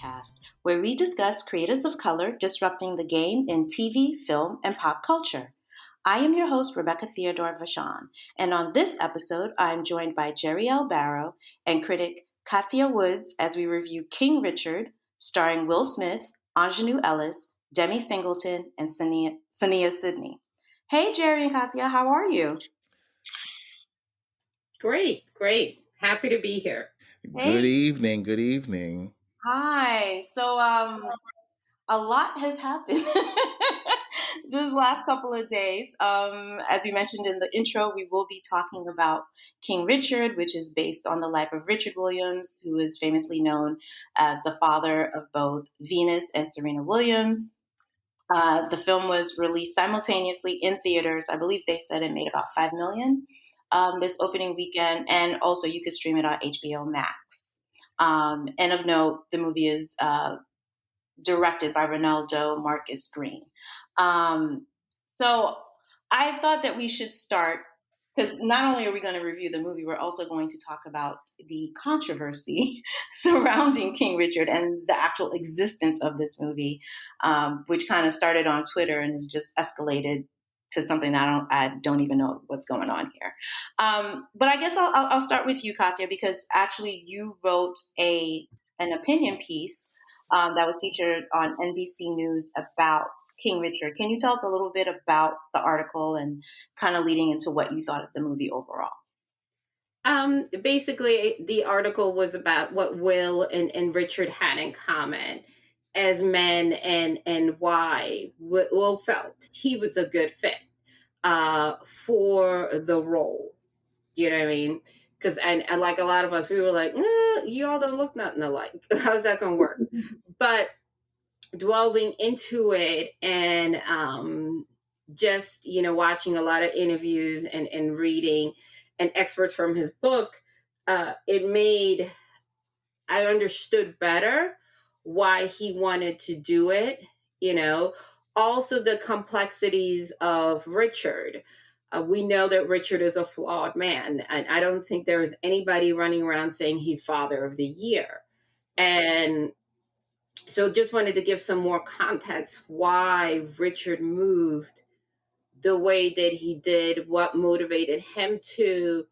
podcast, where we discuss creators of color disrupting the game in TV, film, and pop culture. I am your host, Rebecca Theodore-Vachon, and on this episode, I'm joined by Jerry L. Barrow and critic Kathia Woods as we review King Richard, starring Will Smith, Ingenue Ellis, Demi Singleton, and Sania Sidney. Hey, Jerry and Kathia, how are you? Great. Happy to be here. Hey. Good evening. Hi. So, a lot has happened this last couple of days. As we mentioned in the intro, we will be talking about King Richard, which is based on the life of Richard Williams, who is famously known as the father of both Venus and Serena Williams. The film was released simultaneously in theaters. I believe they said it made about $5 million this opening weekend, and also you could stream it on HBO Max. And of note, the movie is directed by Ronaldo Marcus Green. So I thought that we should start, because not only are we going to review the movie, we're also going to talk about the controversy surrounding King Richard and the actual existence of this movie, which kind of started on Twitter and has just escalated to something that I don't even know what's going on here. But I guess I'll start with you, Kathia, because actually you wrote an opinion piece that was featured on NBC News about King Richard. Can you tell us a little bit about the article and kind of leading into what you thought of the movie overall? Basically, the article was about what Will and Richard had in common as men and why Will felt he was a good fit for the role. You know what I mean? Because and like a lot of us, we were like, y'all don't look nothing alike. How's that going to work? But delving into it and just, watching a lot of interviews and reading and experts from his book, I understood better why he wanted to do it, Also the complexities of Richard. We know that Richard is a flawed man, and I don't think there is anybody running around saying he's father of the year. And so just wanted to give some more context why Richard moved the way that he did, what motivated him to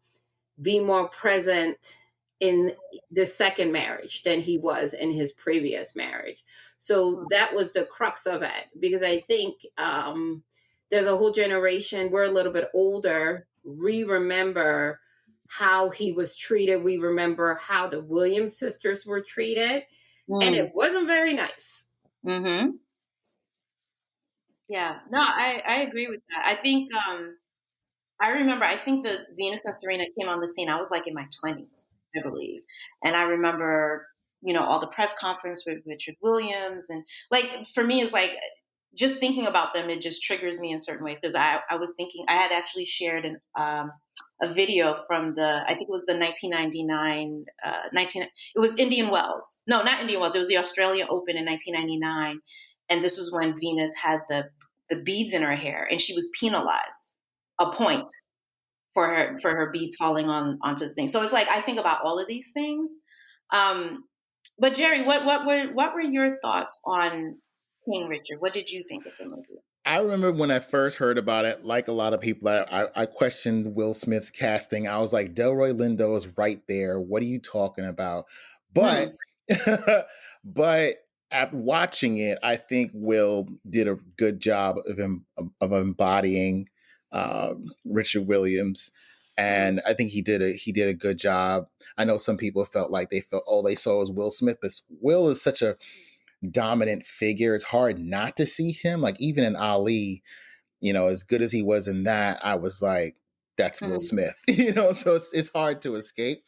be more present in the second marriage than he was in his previous marriage. So that was the crux of it, because I think there's a whole generation, we're a little bit older, we remember how he was treated. We remember how the Williams sisters were treated. And it wasn't very nice. Mm-hmm. Yeah, no, I agree with that. I think I think the Venus and Serena came on the scene. I was like in my 20s, I believe. And I remember, all the press conference with Richard Williams. And like, for me, it's like, just thinking about them, it just triggers me in certain ways. Because I was thinking, I had actually shared a video from I think it was the 1999, it was Indian Wells. No, not Indian Wells. It was the Australian Open in 1999. And this was when Venus had the beads in her hair and she was penalized a point for her beads falling onto the thing. So it's like, I think about all of these things. But Jerry, what were your thoughts on King Richard? What did you think of the movie? I remember when I first heard about it, like a lot of people, I questioned Will Smith's casting. I was like, Delroy Lindo is right there. What are you talking about? But, but after watching it, I think Will did a good job of embodying Richard Williams. And I think he did a good job. I know some people felt like all they saw was Will Smith. But Will is such a dominant figure. It's hard not to see him. Like even in Ali, as good as he was in that, I was like, that's Will Smith, so it's hard to escape.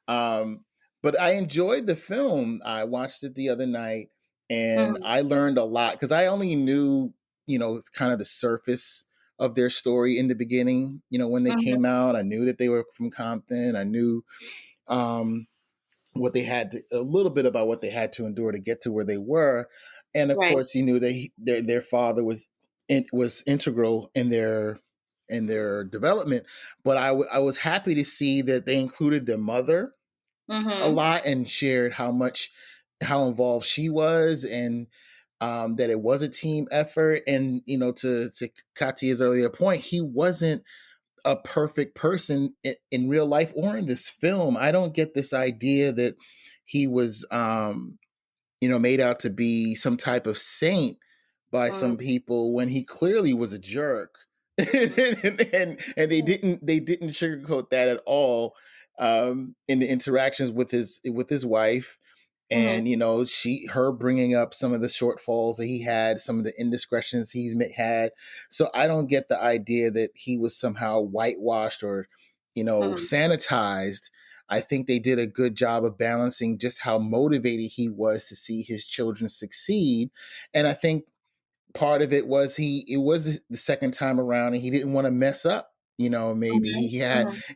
But I enjoyed the film. I watched it the other night and I learned a lot because I only knew, kind of the surface of their story in the beginning. When they came out, I knew that they were from Compton. I knew, a little bit about what they had to endure to get to where they were. And of course, you knew that their father was integral in their development. But I was happy to see that they included their mother a lot and shared how much how involved she was, and that it was a team effort. And to Katya's earlier point, he wasn't a perfect person in real life or in this film. I don't get this idea that he was made out to be some type of saint by some people when he clearly was a jerk. And they didn't sugarcoat that at all in the interactions with his wife. And her bringing up some of the shortfalls that he had, some of the indiscretions he's had. So I don't get the idea that he was somehow whitewashed or sanitized. I think they did a good job of balancing just how motivated he was to see his children succeed. And I think part of it was it was the second time around and he didn't want to mess up. Maybe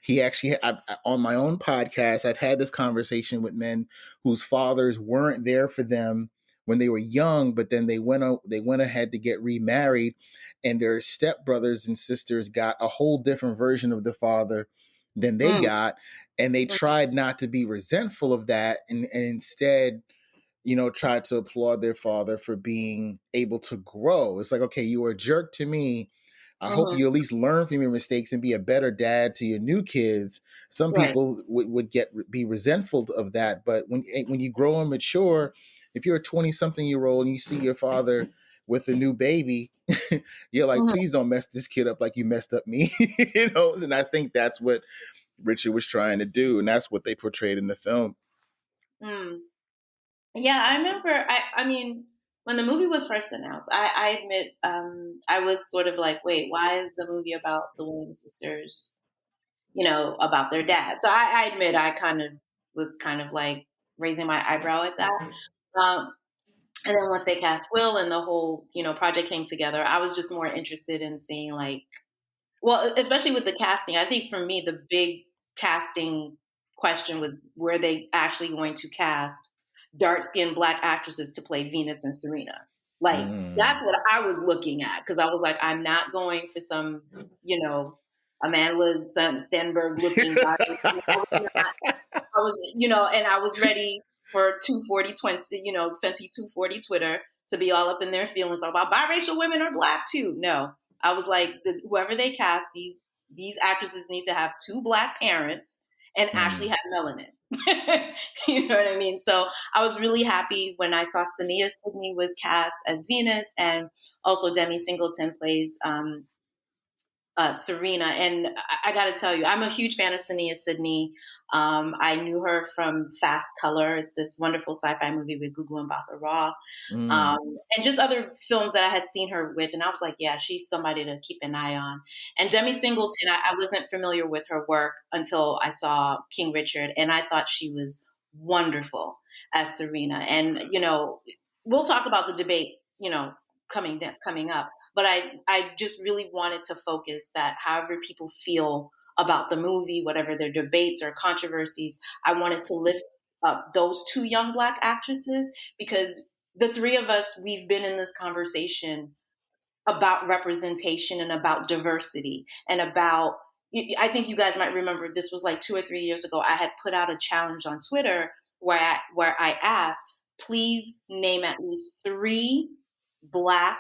he actually on my own podcast, I've had this conversation with men whose fathers weren't there for them when they were young, but then they went ahead to get remarried, and their stepbrothers and sisters got a whole different version of the father than they got. And they tried not to be resentful of that, and instead tried to applaud their father for being able to grow. It's like, okay, you were a jerk to me. I hope you at least learn from your mistakes and be a better dad to your new kids. Some Right. people would be resentful of that, but when you grow and mature, if you're a 20-something-year-old and you see your father with a new baby, you're like, please don't mess this kid up like you messed up me. And I think that's what Richard was trying to do, and that's what they portrayed in the film. Yeah, I remember. I mean, when the movie was first announced, I admit I was sort of like, wait, why is the movie about the Williams sisters? About their dad. So I admit I was kind of like raising my eyebrow at that. Um, and then once they cast Will and the whole project came together, I was just more interested in seeing like, well, especially with the casting. I think for me the big casting question was, were they actually going to cast dark skinned Black actresses to play Venus and Serena? Like that's what I was looking at, because I was like, I'm not going for some, Amanda Stenberg looking guy. I was, and I was ready for 240 240 Twitter to be all up in their feelings about biracial women are Black too. No, I was like, whoever they cast, these actresses need to have two Black parents and actually have melanin. You know what I mean? So I was really happy when I saw Sania Sidney was cast as Venus, and also Demi Singleton plays Serena. And I got to tell you, I'm a huge fan of Sania Sidney. I knew her from Fast Color. It's this wonderful sci-fi movie with Gugu and Mbatha Raw. And just other films that I had seen her with. And I was like, yeah, she's somebody to keep an eye on. And Demi Singleton, I wasn't familiar with her work until I saw King Richard. And I thought she was wonderful as Serena. And, we'll talk about the debate, coming up. But I just really wanted to focus that however people feel about the movie, whatever their debates or controversies, I wanted to lift up those two young Black actresses, because the three of us, we've been in this conversation about representation and about diversity and about, I think you guys might remember, this was like 2 or 3 years ago, I had put out a challenge on Twitter where I asked, please name at least 3 Black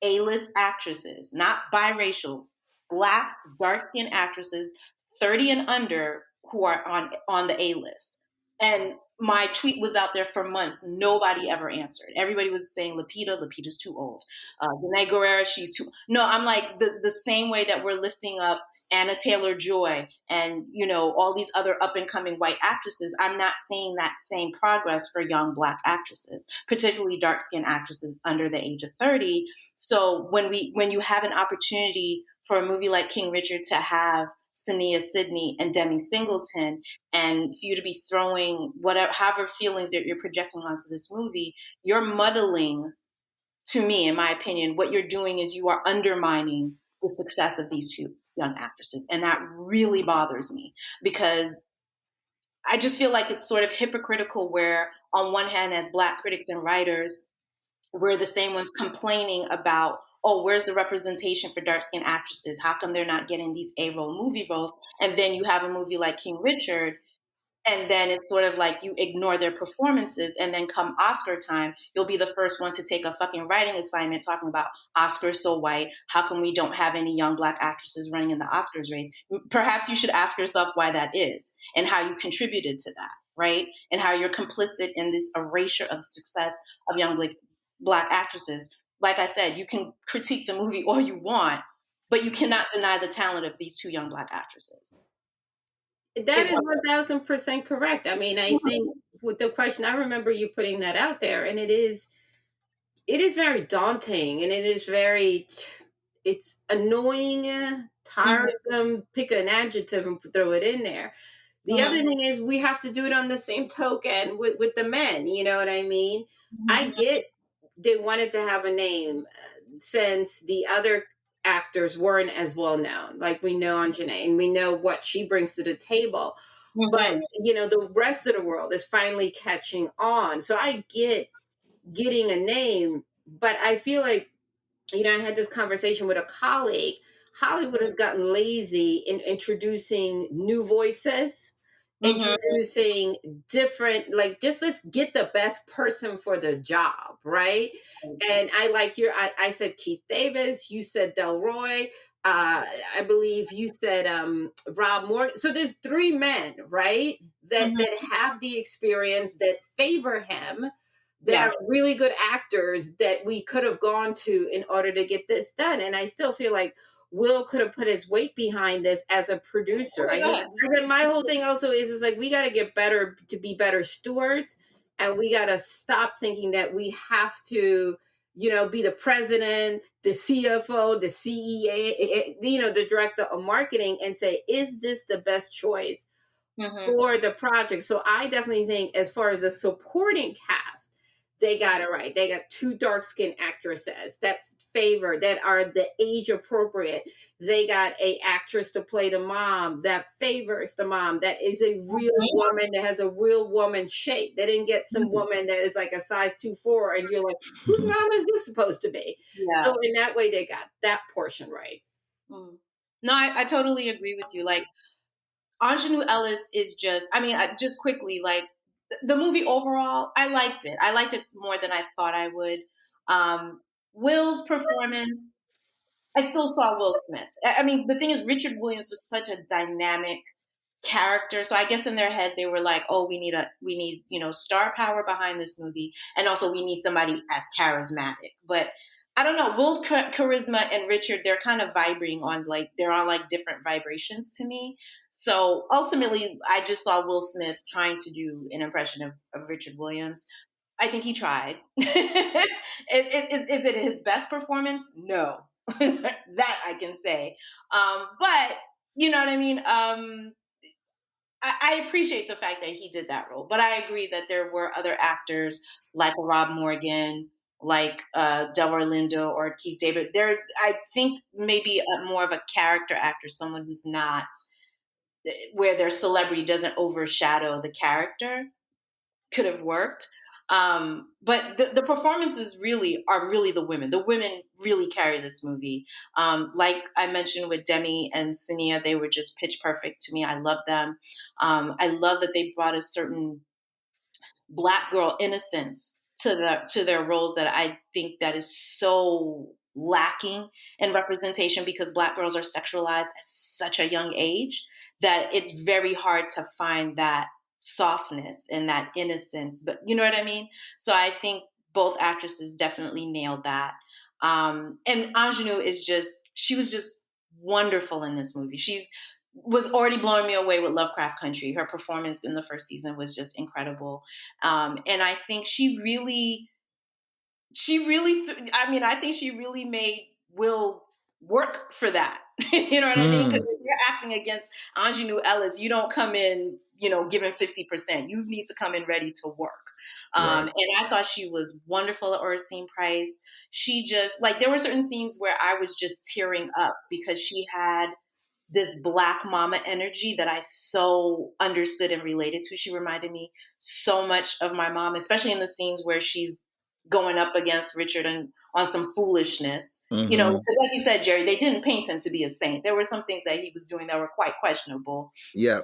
A-list actresses, not biracial, Black dark-skinned actresses, 30 and under, who are on the A-list. And my tweet was out there for months. Nobody ever answered. Everybody was saying Lupita's too old. Danae Guerrera, she's too. No, I'm like, the same way that we're lifting up Anna Taylor-Joy and, all these other up and coming white actresses, I'm not seeing that same progress for young Black actresses, particularly dark skinned actresses under the age of 30. So when you have an opportunity for a movie like King Richard to have Sania Sidney and Demi Singleton, and for you to be throwing however feelings that you're projecting onto this movie, you're muddling, to me, in my opinion, what you're doing is you are undermining the success of these two young actresses. And that really bothers me, because I just feel like it's sort of hypocritical where on one hand, as Black critics and writers, we're the same ones complaining about, oh, where's the representation for dark-skinned actresses? How come they're not getting these A-roll movie roles? And then you have a movie like King Richard, And then it's sort of like you ignore their performances, and then come Oscar time, you'll be the first one to take a fucking writing assignment talking about Oscars so white. How come we don't have any young black actresses running in the Oscars race? Perhaps you should ask yourself why that is and how you contributed to that, right? And how you're complicit in this erasure of the success of young black actresses. Like I said, you can critique the movie all you want, but you cannot deny the talent of these two young black actresses. That It's is 1000% correct. I mean, I think with the question, I remember you putting that out there, and it is very daunting, and it's annoying, tiresome. Pick an adjective and throw it in there. The other mm-hmm. thing is we have to do it on the same token with the men. You know what I mean? I Mm-hmm. get they wanted to have a name since the other actors weren't as well known. Like we know Anjanae and we know what she brings to the table. But, Mm-hmm. the rest of the world is finally catching on. So I get getting a name, but I feel like, I had this conversation with a colleague. Hollywood has gotten lazy in introducing new voices, Mm-hmm. introducing different, like, just let's get the best person for the job, right? And I like I said Keith Davis, you said Delroy, I believe you said Rob Morgan. So there's three men, right? That Mm-hmm. that have the experience that favor him, that Yeah. are really good actors that we could have gone to in order to get this done. And I still feel like Will could have put his weight behind this as a producer. Okay, I go think, ahead. and then my whole thing also is like we got to get better to be better stewards, and we got to stop thinking that we have to, be the president, the CFO, the CEA, the director of marketing, and say, is this the best choice Mm-hmm. for the project? So I definitely think, as far as the supporting cast, they got it right. They got two dark skinned actresses that are the age appropriate. They got a actress to play the mom that favors the mom, that is a real woman, that has a real woman shape. They didn't get some woman that is like a size 2'4", and you're like, whose mom is this supposed to be? Yeah. So in that way, they got that portion right. Mm. No, I totally agree with you. Like, Ingenue Ellis is just, I mean, just quickly, like, the movie overall, I liked it. I liked it more than I thought I would. Um, Will's performance, I still saw Will Smith. I mean, the thing is, Richard Williams was such a dynamic character. So I guess in their head they were like, oh, we need, star power behind this movie, and also we need somebody as charismatic. But I don't know, Will's charisma and Richard, they're kind of vibrating on, like, they're on like different vibrations to me. So ultimately, I just saw Will Smith trying to do an impression of Richard Williams. I think he tried. Is it his best performance? No, that I can say. But you know what I mean. I appreciate the fact that he did that role, but I agree that there were other actors like Rob Morgan, like Delroy Lindo or Keith David. There, I think maybe more of a character actor, someone who's not, where their celebrity doesn't overshadow the character, could have worked. But the performances really are really the women. The women really carry this movie. Like I mentioned with Demi and Sania, they were just pitch perfect to me. I love them. I love that they brought a certain Black girl innocence to their roles that I think that is so lacking in representation, because Black girls are sexualized at such a young age that it's very hard to find that softness and that innocence. But you know what I mean? So I think both actresses definitely nailed that. And Ingenue she was just wonderful in this movie. She's was already blowing me away with Lovecraft Country. Her performance in the first season was just incredible. And I think I mean, I think she really made Will work for that. You know what I mean? Because if you're acting against Ingenue Ellis, you don't come in, giving 50%. You need to come in ready to work. Right. And I thought she was wonderful at Ursine Price. She just, like, there were certain scenes where I was just tearing up because she had this Black mama energy that I so understood and related to. She reminded me so much of my mom, especially in the scenes where she's going up against Richard and on some foolishness. Because like you said, Jerry, they didn't paint him to be a saint. There were some things that he was doing that were quite questionable. Yeah.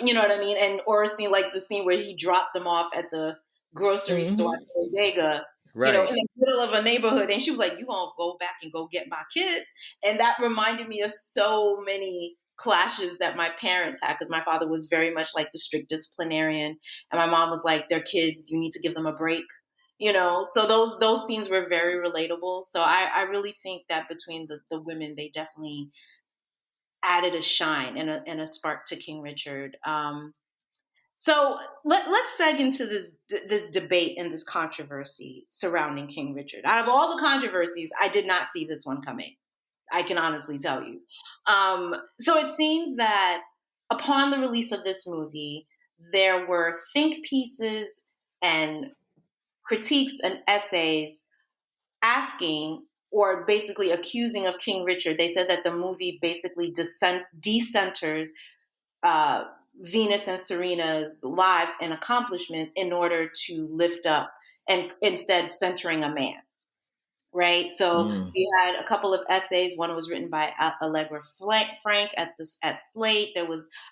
You know what I mean? And or a scene like the scene where he dropped them off at the grocery store at Mm-hmm. Bodega, in Right. the middle of a neighborhood. And she was like, "You gonna go back and go get my kids?" And that reminded me of so many clashes that my parents had, because my father was very much like the strict disciplinarian, and my mom was like, "They're kids. You need to give them a break." So those scenes were very relatable. So I really think that between the women, they definitely added a shine and a spark to King Richard. So let's seg into this debate and this controversy surrounding King Richard. Out of all the controversies, I did not see this one coming. I can honestly tell you. So it seems that upon the release of this movie, there were think pieces and critiques and essays asking or basically accusing of King Richard. They said that the movie basically decenters uh, Venus and Serena's lives and accomplishments in order to lift up and instead centering a man. Right. So Mm. we had a couple of essays. One was written by Allegra Frank at Slate.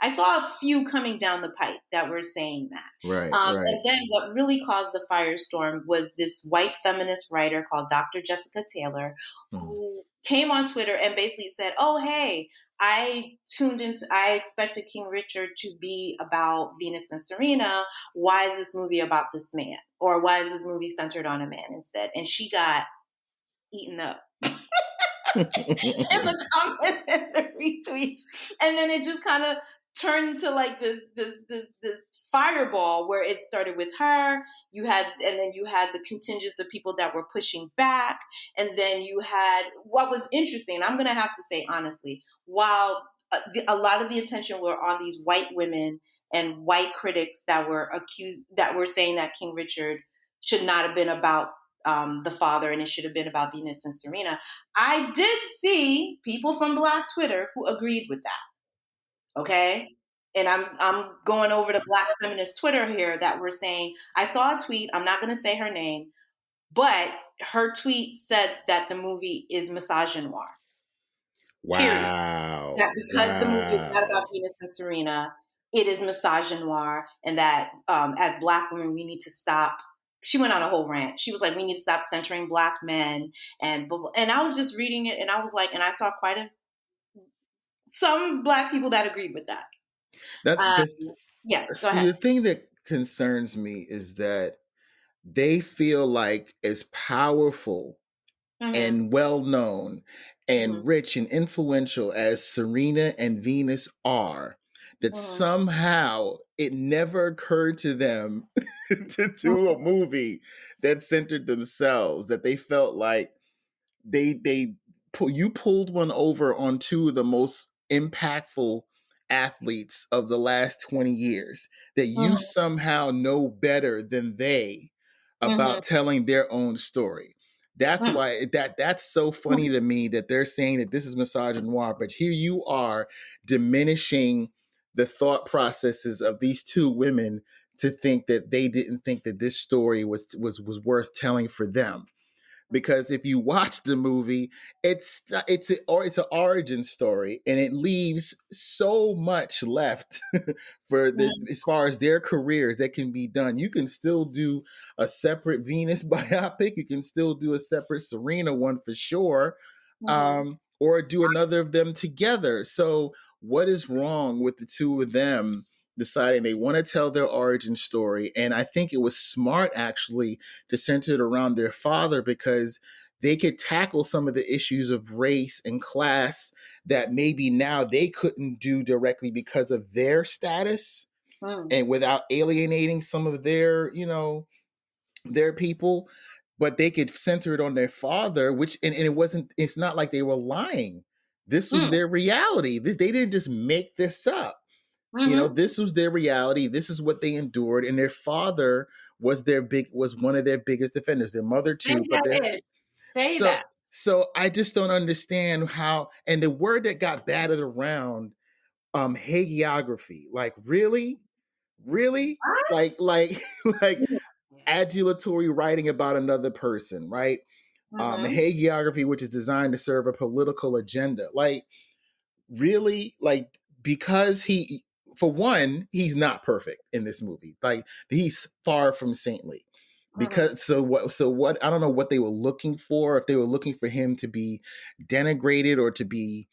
I saw a few coming down the pipe that were saying that. Right. Right. And then what really caused the firestorm was this white feminist writer called Dr. Jessica Taylor, Mm. who came on Twitter and basically said, "Oh, hey, I expected King Richard to be about Venus and Serena. Why is this movie about this man? Or why is this movie centered on a man instead?" And she got eaten up in the comments and the retweets, and then it just kind of turned into like this fireball where it started with her. And then you had the contingents of people that were pushing back, and then you had what was interesting. I'm gonna have to say honestly, while a lot of the attention were on these white women and white critics that were saying that King Richard should not have been about the father, and it should have been about Venus and Serena. I did see people from Black Twitter who agreed with that. Okay. And I'm going over to Black feminist Twitter here that were saying, I saw a tweet, I'm not going to say her name, but her tweet said that the movie is misogynoir. Period. That Wow. because the movie is not about Wow. Venus and Serena, it is misogynoir, and that as Black women, we need to stop. She went on a whole rant. She was like, "We need to stop centering Black men," and I was just reading it, and I was like, and I saw some Black people that agreed with that. That Um, the yes, go See, ahead. the thing that concerns me is that they feel like as powerful Hmm. and well known Hmm. and rich and influential as Serena and Venus are, that Hmm. somehow it never occurred to them to do a movie that centered themselves, that they felt like you pulled one over on two of the most impactful athletes of the last 20 years, that you Hmm. somehow know better than they Hmm. about telling their own story. That's Hmm. why that's so funny to me, that they're saying that this is misogynoir, but here you are diminishing the thought processes of these two women to think that they didn't think that this story was worth telling for them. Because if you watch the movie, it's an origin story, and it leaves so much left for the as far as their careers that can be done. You can still do a separate Venus biopic. You can still do a separate Serena one for sure, Hmm. or do another of them together. So, what is wrong with the two of them deciding they want to tell their origin story? And I think it was smart, actually, to center it around their father, because they could tackle some of the issues of race and class that maybe now they couldn't do directly because of their status, Hmm. and without alienating some of their, their people. But they could center it on their father, which and it's not like they were lying. This was Hmm. their reality. They didn't just make this up. Hmm. This was their reality. This is what they endured, and their father was one of their biggest defenders. Their mother Say too, but that their is. Say so that. so I just don't understand how. And the word that got batted around, hagiography, like really, like like adulatory writing about another person, right? Hmm. Hagiography, which is designed to serve a political agenda, like really, like, because he for one, he's not perfect in this movie. Like he's far from saintly. Because so what I don't know what they were looking for, if they were looking for him to be denigrated or to be,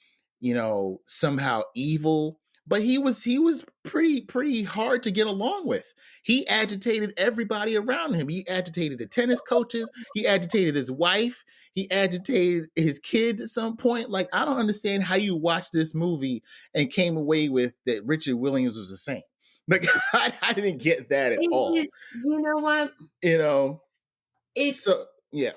somehow evil, but he was pretty hard to get along with. He agitated everybody around him. He agitated the tennis coaches, he agitated his wife, he agitated his kids at some point. Like, I don't understand how you watched this movie and came away with that Richard Williams was a saint. Like, I didn't get that at It all. is, you know what? You know, It's, so yeah.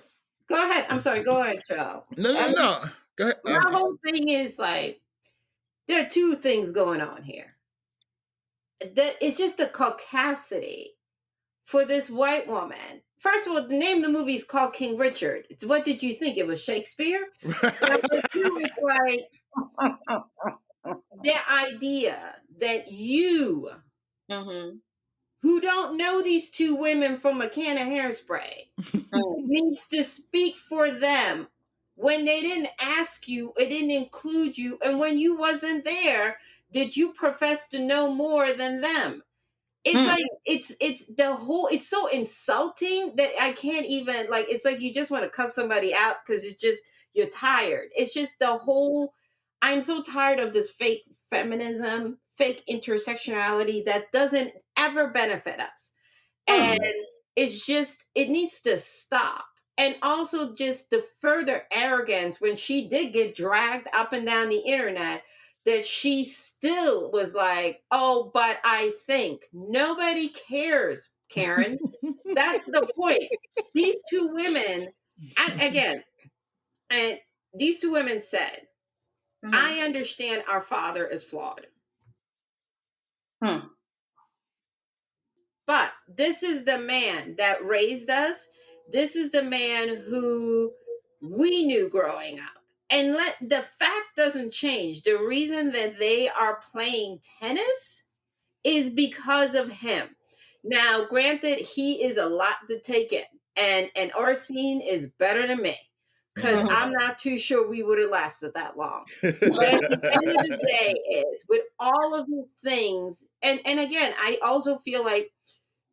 go ahead. I'm sorry. Go ahead, Joe. No, no, I no, mean, no. Go ahead. my whole thing is like, there are two things going on here. That it's just the caucasity for this white woman. First of all, the name of the movie is called King Richard. It's, what did you think? It was Shakespeare? Number two, it's like the idea that you, who don't know these two women from a can of hairspray, needs to speak for them when they didn't ask you, it didn't include you, and when you wasn't there, did you profess to know more than them? It's like it's the whole, it's so insulting that I can't even, like, it's like you just want to cuss somebody out because it's just, you're tired. It's just the whole, I'm so tired of this fake feminism, fake intersectionality that doesn't ever benefit us. And it's just, it needs to stop. And also just the further arrogance when she did get dragged up and down the internet, that she still was like, oh, but I think nobody cares, Karen. That's the point. These two women, and again, and these two women said, I understand our father is flawed. But this is the man that raised us. This is the man who we knew growing up. And the fact doesn't change. The reason that they are playing tennis is because of him. Now, granted, he is a lot to take in. And our scene is better than me. Because I'm not too sure we would have lasted that long. But at the end of the day is, with all of the things, and again, I also feel like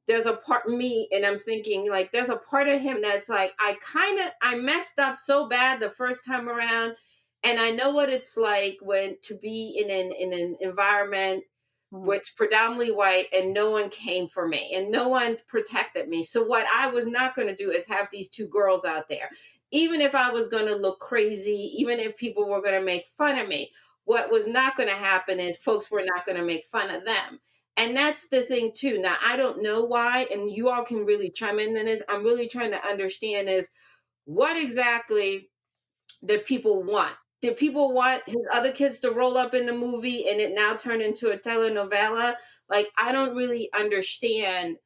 there's a part of me, and I'm thinking like there's a part of him that's like, I messed up so bad the first time around, and I know what it's like when to be in an environment where it's predominantly white and no one came for me and no one protected me. So what I was not going to do is have these two girls out there, even if I was going to look crazy, even if people were going to make fun of me. What was not going to happen is folks were not going to make fun of them. And that's the thing too. Now, I don't know why, and you all can really chime in on this. I'm really trying to understand is, what exactly do people want? Did people want his other kids to roll up in the movie and it now turn into a telenovela? Like, I don't really understand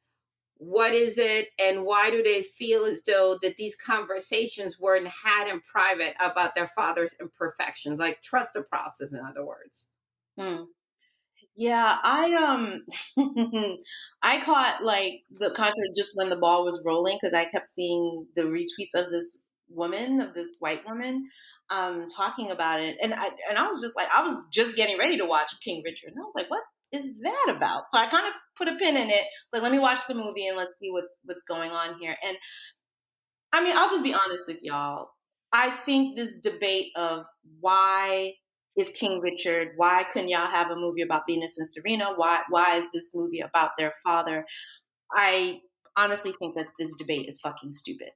what is it and why do they feel as though that these conversations weren't had in private about their father's imperfections? Like, trust the process, in other words. Yeah, I caught like the concert just when the ball was rolling because I kept seeing the retweets of this woman, of this white woman, talking about it, and I was just like, I was just getting ready to watch King Richard, and I was like, what is that about? So I kind of put a pin in it. It's like, let me watch the movie and let's see what's going on here. And I mean, I'll just be honest with y'all. I think this debate of why is King Richard, why couldn't y'all have a movie about Venus and Serena? Why is this movie about their father? I honestly think that this debate is fucking stupid.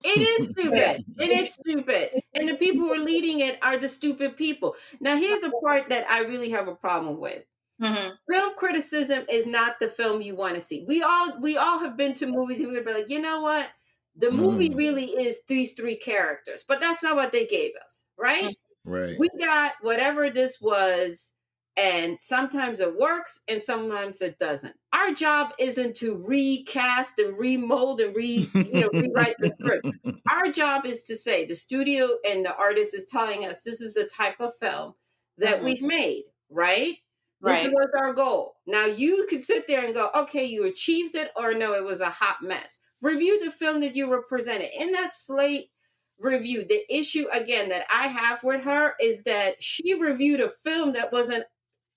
It is stupid. It is It's, stupid. And the it's people who stupid. are leading it are the stupid people. Now, here's the part that I really have a problem with. Film criticism is not the film you want to see. We all have been to movies and we've been like, you know what? The movie really is these three characters, but that's not what they gave us, right? Right. We got whatever this was, and sometimes it works and sometimes it doesn't. Our job isn't to recast and remold and rewrite the script. Our job is to say the studio and the artist is telling us this is the type of film that we've made, right? This Right. was our goal. Now you could sit there and go, okay, you achieved it, or no, it was a hot mess. Review the film that you were presented. In that slate review, the issue again that I have with her is that she reviewed a film that wasn't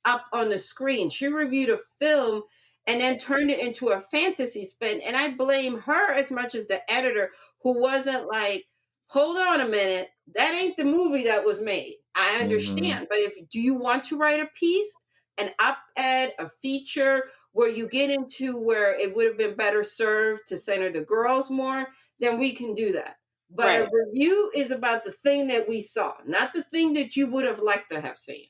up on the screen. She reviewed a film and then turned it into a fantasy spin. And I blame her as much as the editor, who wasn't like, hold on a minute, that ain't the movie that was made. I Mm-hmm. understand. But if do you want to write a piece, an op-ed, a feature where you get into where it would have been better served to center the girls more, then we can do that. But Right. a review is about the thing that we saw, not the thing that you would have liked to have seen.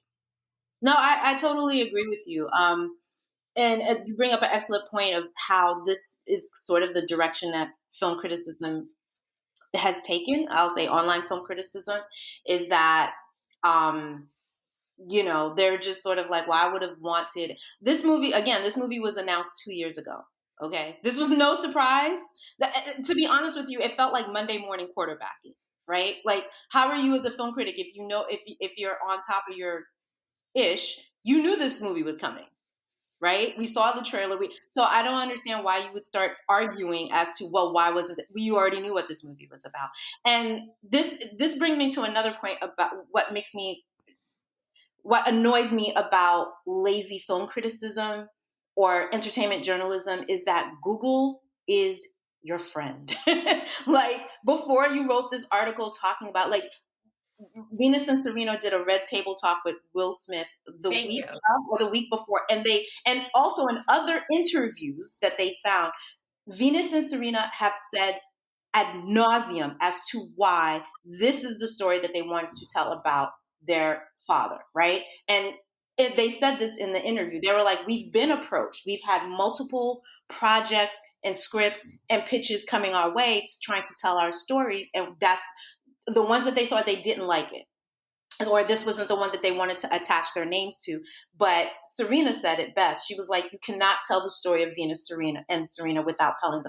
No, I totally agree with you. And you bring up an excellent point of how this is sort of the direction that film criticism has taken. I'll say online film criticism is that, they're just sort of like, well, I would have wanted this movie. Again, this movie was announced 2 years ago. Okay. This was no surprise. To be honest with you, it felt like Monday morning quarterbacking, right? Like, how are you as a film critic if you know, if you're on top of your ish, you knew this movie was coming, right? We saw the trailer. So I don't understand why you would start arguing as to, well, why wasn't it? You already knew what this movie was about. And this brings me to another point about what annoys me about lazy film criticism or entertainment journalism is that Google is your friend. Like, before you wrote this article talking about, like, Venus and Serena did a red table talk with Will Smith the Thank week you. of or the week before, and also in other interviews that they found, Venus and Serena have said ad nauseum as to why this is the story that they wanted to tell about their father, right? And they said this in the interview. They were like, we've been approached. We've had multiple projects and scripts and pitches coming our way trying to tell our stories. And that's the ones that they saw, they didn't like it, or this wasn't the one that they wanted to attach their names to. But Serena said it best. She was like, you cannot tell the story of Venus Serena without telling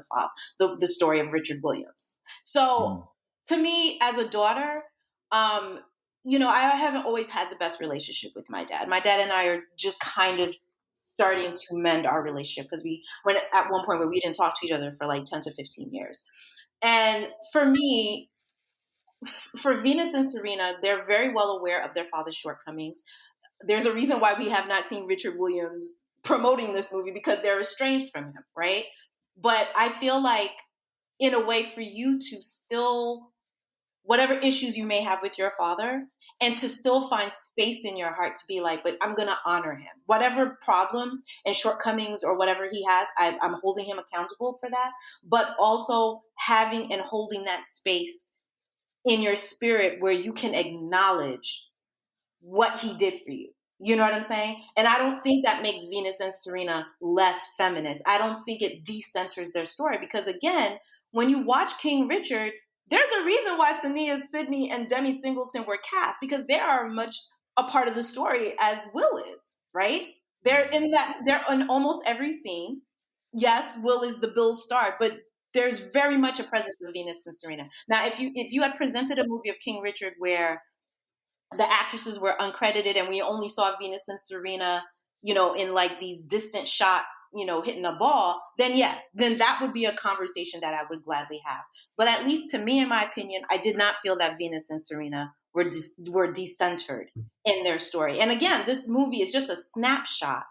the story of Richard Williams. So Mm. to me, as a daughter, I haven't always had the best relationship with my dad. My dad and I are just kind of starting to mend our relationship because we went at one point where we didn't talk to each other for like 10 to 15 years. And for me, for Venus and Serena, they're very well aware of their father's shortcomings. There's a reason why we have not seen Richard Williams promoting this movie, because they're estranged from him, right? But I feel like, in a way, for you to still, whatever issues you may have with your father, and to still find space in your heart to be like, but I'm going to honor him. Whatever problems and shortcomings or whatever he has, I'm holding him accountable for that. But also having and holding that space in your spirit where you can acknowledge what he did for you. You know what I'm saying? And I don't think that makes Venus and Serena less feminist. I don't think it decenters their story, because, again, when you watch King Richard, there's a reason why Sania Sidney and Demi Singleton were cast, because they are much a part of the story as Will is, right? They're in almost every scene. Yes, Will is the Bill star, but there's very much a presence of Venus and Serena. Now, if you had presented a movie of King Richard where the actresses were uncredited and we only saw Venus and Serena, in like these distant shots, hitting a ball, then yes, then that would be a conversation that I would gladly have. But at least to me, in my opinion, I did not feel that Venus and Serena were decentered in their story. And again, this movie is just a snapshot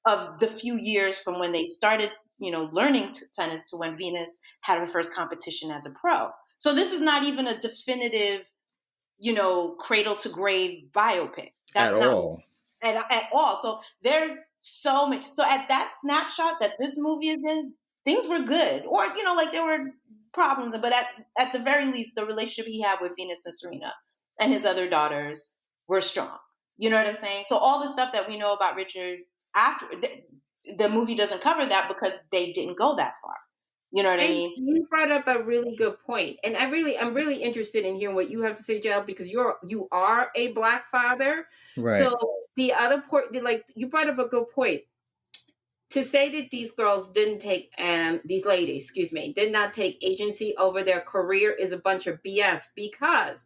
of the few years from when they started, learning tennis to when Venus had her first competition as a pro. So this is not even a definitive, cradle to grave biopic. At That's not all. at all. So there's so many. So at that snapshot that this movie is in, things were good, or like there were problems, but at the very least, the relationship he had with Venus and Serena and his other daughters were strong. You know what I'm saying? So all the stuff that we know about Richard after the movie doesn't cover that because they didn't go that far. You know what I And mean? you brought up a really good point. And I'm really interested in hearing what you have to say, Jill, because you are a Black father. Right. So the other point, like you brought up a good point. To say that these girls didn't take these ladies, excuse me, did not take agency over their career is a bunch of BS, because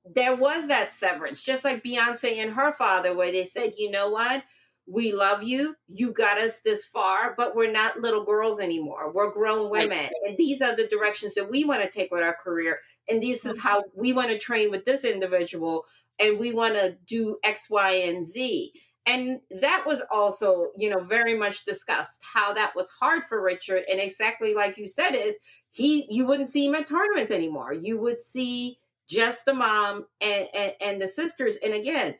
there was that severance, just like Beyonce and her father, where they said, you know what? We love you. You got us this far, but we're not little girls anymore. We're grown Right. women. And these are the directions that we want to take with our career. And this is how we want to train with this individual. And we want to do X, Y, and Z. And that was also, very much discussed, how that was hard for Richard. And exactly like you said, is you wouldn't see him at tournaments anymore. You would see just the mom and the sisters. And again,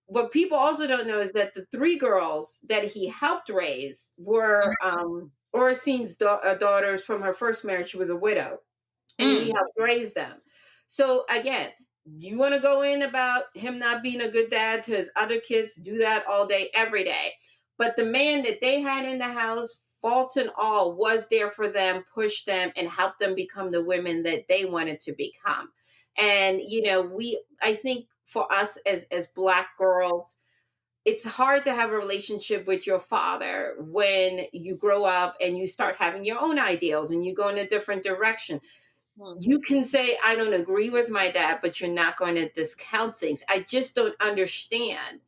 what people also don't know is that the three girls that he helped raise were Orsine's daughters from her first marriage. She was a widow, and he helped raise them. So again, you want to go in about him not being a good dad to his other kids, do that all day, every day. But the man that they had in the house, faults and all, was there for them, pushed them, and helped them become the women that they wanted to become. And I think for us as Black girls, it's hard to have a relationship with your father when you grow up and you start having your own ideals and you go in a different direction. You can say, I don't agree with my dad, but you're not going to discount things. I just don't understand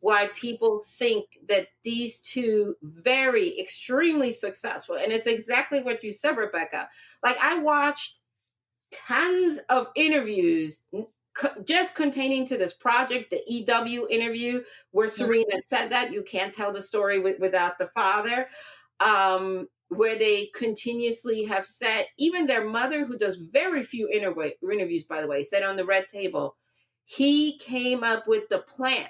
why people think that these two very extremely successful, and it's exactly what you said, Rebecca. Like, I watched tons of interviews just containing to this project, the EW interview, where Serena said that you can't tell the story without the father, where they continuously have said, even their mother, who does very few interviews, by the way, said on the red table, he came up with the plan.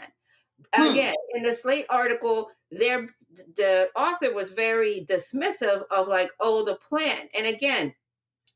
Again, in the Slate article, the author was very dismissive of, like, oh, the plan. And again,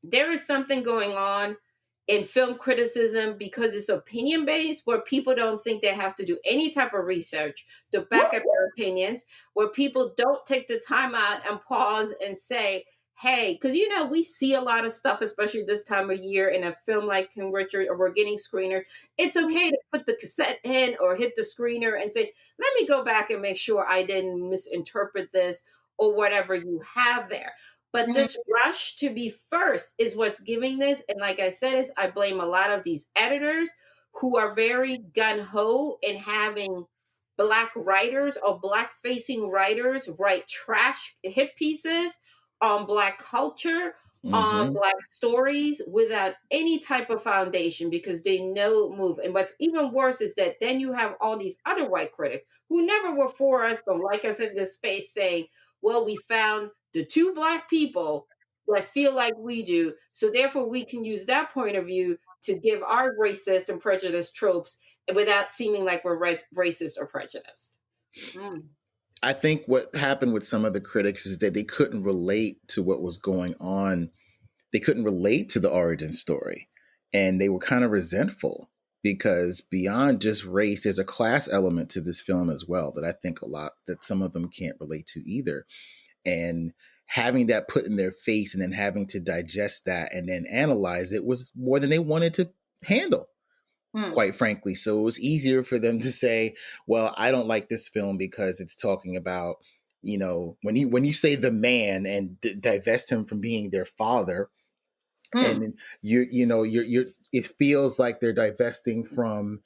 there is something going on in film criticism, because it's opinion based, where people don't think they have to do any type of research to back up their opinions, where people don't take the time out and pause and say, hey, because we see a lot of stuff, especially this time of year, in a film like King Richard, or we're getting screeners. It's okay to put the cassette in or hit the screener and say, let me go back and make sure I didn't misinterpret this, or whatever you have there. But this rush to be first is what's giving this. And like I said, I blame a lot of these editors who are very gun-ho in having Black writers or Black facing writers write trash hit pieces on Black culture, on Black stories, without any type of foundation, because they know move. And what's even worse is that then you have all these other white critics who never were for us, don't like us in this space, saying, well, we found the two Black people that feel like we do, so therefore we can use that point of view to give our racist and prejudiced tropes without seeming like we're racist or prejudiced. I think what happened with some of the critics is that they couldn't relate to what was going on. They couldn't relate to the origin story, and they were kind of resentful, because beyond just race, there's a class element to this film as well that I think that some of them can't relate to either. And having that put in their face and then having to digest that and then analyze it was more than they wanted to handle, quite frankly. So it was easier for them to say, well, I don't like this film because it's talking about, when you say the man and divest him from being their father, and you're it feels like they're divesting from,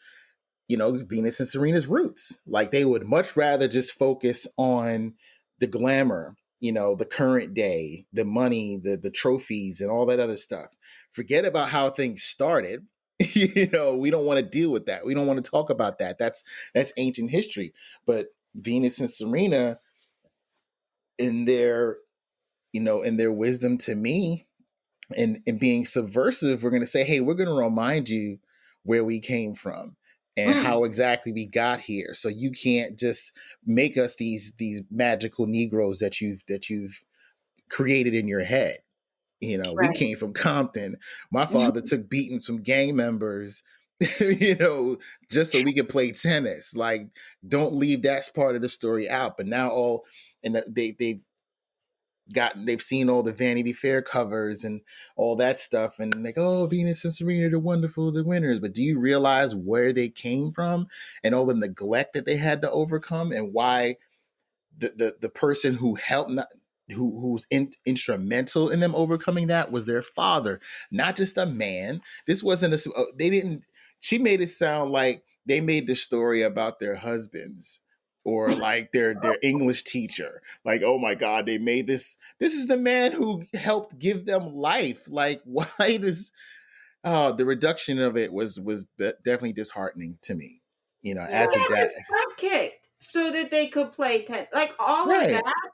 Venus and Serena's roots. Like, they would much rather just focus on the glamour, the current day, the money, the trophies, and all that other stuff. Forget about how things started. We don't want to deal with that. We don't want to talk about that. That's ancient history. But Venus and Serena, in their, in their wisdom, to me, and being subversive, we're going to say, hey, we're going to remind you where we came from and how exactly we got here. So you can't just make us these magical Negroes that you've created in your head. We came from Compton. My father took beatings from gang members, just so we could play tennis. Like, don't leave that part of the story out. But now they've seen all the Vanity Fair covers and all that stuff, and like, oh, Venus and Serena, they're wonderful, the winners. But do you realize where they came from and all the neglect that they had to overcome, and why the person who helped who's instrumental in them overcoming that was their father, not just a man. This wasn't they didn't. She made it sound like they made the story about their husbands or like their English teacher. Like, oh my God, they made this. This is the man who helped give them life. Like, why does the reduction of it was definitely disheartening to me. As a dad. kicked so that they could play tennis. Like all of Right. that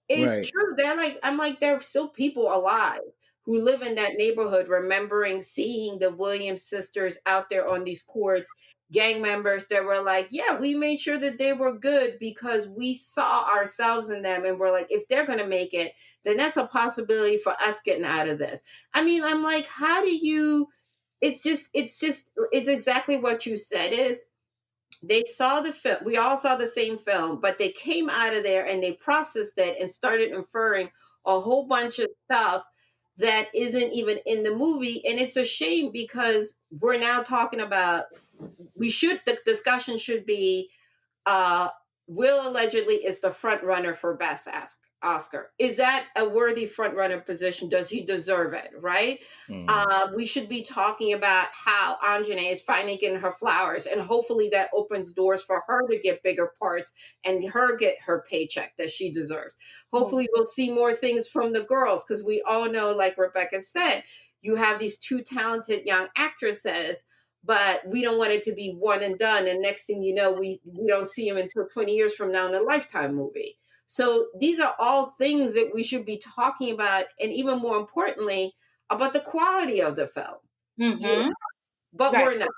is Right. true. They're like, I'm like, there are still people alive who live in that neighborhood remembering seeing the Williams sisters out there on these courts, gang members that were like, yeah, we made sure that they were good because we saw ourselves in them. And we're like, if they're going to make it, then that's a possibility for us getting out of this. I mean, I'm like, how do you, it's exactly what you said is they saw the film. We all saw the same film, but they came out of there and they processed it and started inferring a whole bunch of stuff that isn't even in the movie. And it's a shame because we're now talking about, the discussion should be, uh, Will allegedly is the front runner for Best Oscar. Is that a worthy front runner position? Does he deserve it? Right? Mm. We should be talking about how Anjane is finally getting her flowers, and hopefully that opens doors for her to get bigger parts and her get her paycheck that she deserves. Hopefully, we'll see more things from the girls because we all know, like Rebecca said, you have these two talented young actresses, but we don't want it to be one and done. And next thing you know, we don't see him until 20 years from now in a Lifetime movie. So these are all things that we should be talking about. And even more importantly, about the quality of the film. Yeah. Mm-hmm. But Right. we're not.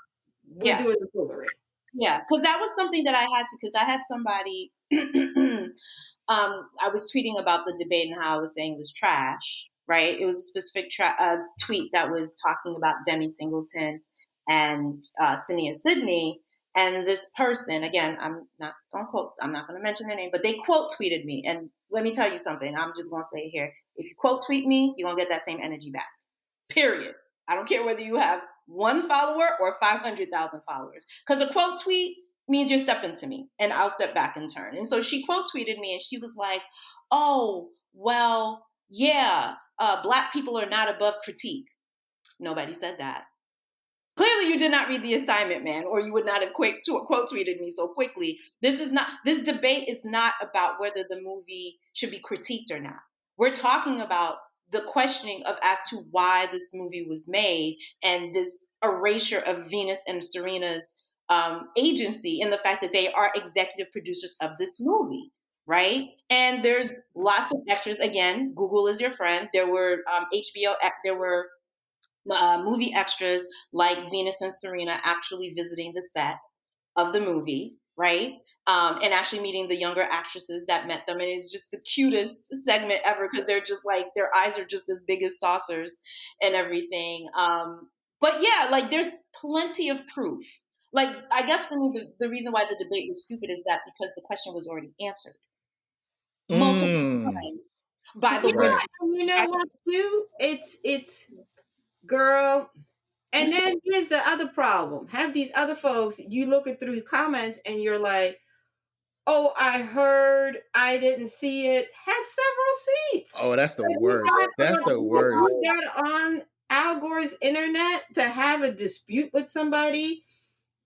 We're Yeah. doing the foolery. Yeah. Because that was something that I had to, because I had somebody, I was tweeting about the debate and how I was saying it was trash, right? It was a specific tweet that was talking about Demi Singleton and Sydney Sidney. And this person, again, I'm not going to mention their name, but they quote tweeted me. And let me tell you something. I'm just going to say it here. If you quote tweet me, you're going to get that same energy back. Period. I don't care whether you have one follower or 500,000 followers. Because a quote tweet means you're stepping to me and I'll step back in turn. And so she quote tweeted me and she was like, oh, well, yeah, Black people are not above critique. Nobody said that. Clearly, you did not read the assignment, man, or you would not have quote tweeted me so quickly. This debate is not about whether the movie should be critiqued or not. We're talking about the questioning of as to why this movie was made and this erasure of Venus and Serena's agency in the fact that they are executive producers of this movie, right? And there's lots of extras. Again, Google is your friend. There were there were movie extras like Venus and Serena actually visiting the set of the movie, right? And actually meeting the younger actresses that met them. And it's just the cutest segment ever because they're just like, their eyes are just as big as saucers and everything. But yeah, like there's plenty of proof. Like, I guess for me, the reason why the debate was stupid is that because the question was already answered multiple Mm. times by the Yeah, women. Right. and you know what, too? It's girl. And then here's the other problem. Have these other folks, you looking through comments and you're like, oh, I heard, I didn't see it. Have several seats. Oh, that's the Like, worst. That's the worst. you got on Al Gore's internet to have a dispute with somebody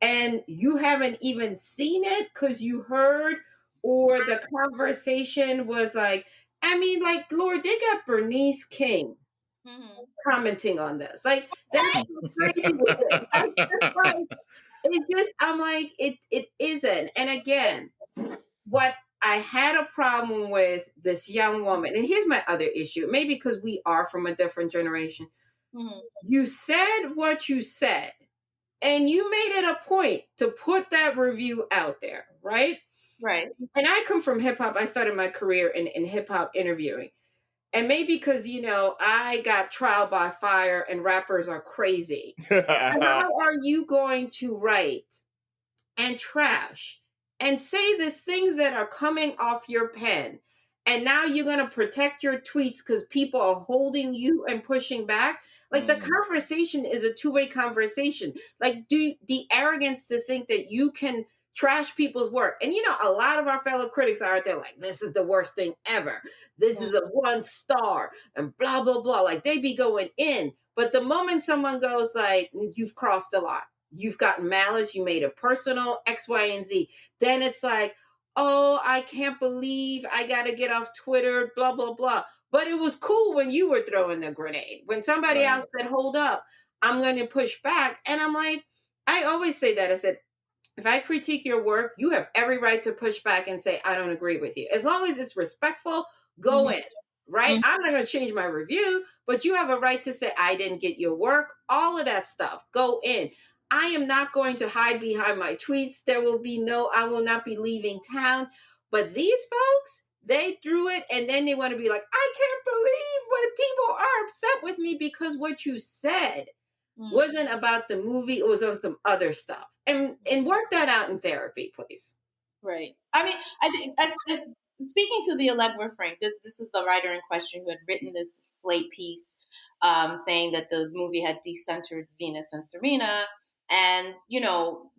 and you haven't even seen it because you heard, or the conversation was like, I mean, like, Lord, they got Bernice King Mm-hmm. commenting on this. Like, that's crazy with it. Like, it's just, I'm like, it isn't. And again, what I had a problem with this young woman, and here's my other issue, maybe because we are from a different generation. Mm-hmm. You said what you said, and you made it a point to put that review out there, right? Right. And I come from hip hop. I started my career in hip hop interviewing. And maybe because, I got trial by fire and rappers are crazy. How are you going to write and trash and say the things that are coming off your pen? And now you're going to protect your tweets because people are holding you and pushing back. Like, the conversation is a two-way conversation. Like, the arrogance to think that you can trash people's work. And a lot of our fellow critics are out there like, this is the worst thing ever. This is a 1 star and blah, blah, blah. Like, they be going in. But the moment someone goes like, you've crossed the line, you've gotten malice, you made it personal, X, Y, and Z, then it's like, oh, I can't believe I got to get off Twitter, blah, blah, blah. But it was cool when you were throwing the grenade. When somebody else said, hold up, I'm going to push back. And I'm like, I always say that. I said, if I critique your work, you have every right to push back and say, I don't agree with you. As long as it's respectful, go Mhm. in, right? Mhm. I'm not going to change my review, but you have a right to say, I didn't get your work, all of that stuff. Go in. I am not going to hide behind my tweets. I will not be leaving town. But these folks, they threw it and then they want to be like, I can't believe what people are upset with me because what you said Mhm. wasn't about the movie, it was on some other stuff. And work that out in therapy, please. Right. I mean, I think speaking to the Allegra Frank, this is the writer in question who had written this Slate piece, saying that the movie had decentered Venus and Serena, and